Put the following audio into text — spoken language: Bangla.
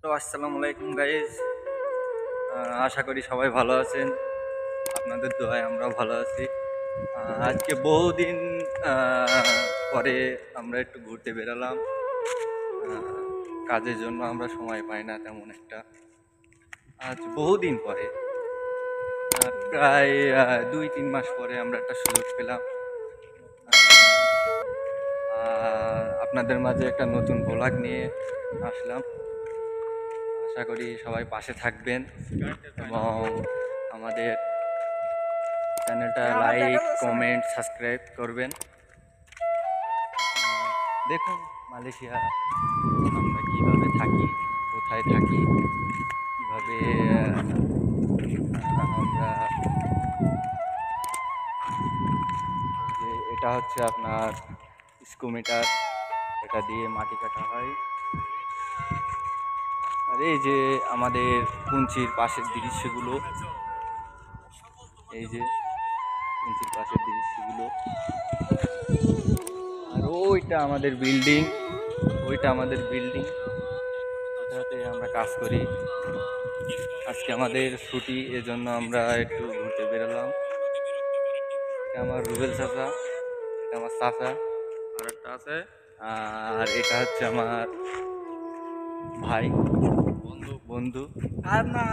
তো আসসালামু আলাইকুম গাইজ। আশা করি সবাই ভালো আছেন। আপনাদের দোয়ায় আমরাও ভালো আছি। আজকে বহুদিন পরে আমরা একটু ঘুরতে বেরোলাম। কাজের জন্য আমরা সময় পাই না তেমন একটা। আজ বহুদিন পরে, প্রায় 2-3 মাস পরে আমরা একটা সুযোগ পেলাম। আপনাদের মাঝে একটা নতুন ব্লগ নিয়ে আসলাম। আশা করি সবাই পাশে থাকবেন এবং আমাদের চ্যানেলটা লাইক, কমেন্ট, সাবস্ক্রাইব করবেন। দেখুন মালয়েশিয়া আমরা কীভাবে থাকি, কোথায় থাকি, কীভাবে আমরা যে এটা হচ্ছে আপনার স্কুমিটার, এটা দিয়ে মাটি কাটা হয়। আর এই যে আমাদের কুঞ্চির পাশের দৃশ্যগুলো, এই যে কুঞ্চির পাশের দৃশ্যগুলো। আর ওইটা আমাদের বিল্ডিং, ওইটাতে আমরা কাজ করি। আজকে আমাদের ছুটি, এজন্য আমরা একটু ঘুরতে বেরোলাম। এটা আমার রুবেল চাচা, এটা আমার চাচা, আর একটা আছে, আর এটা হচ্ছে আমার ভাই, বন্ধু। আর না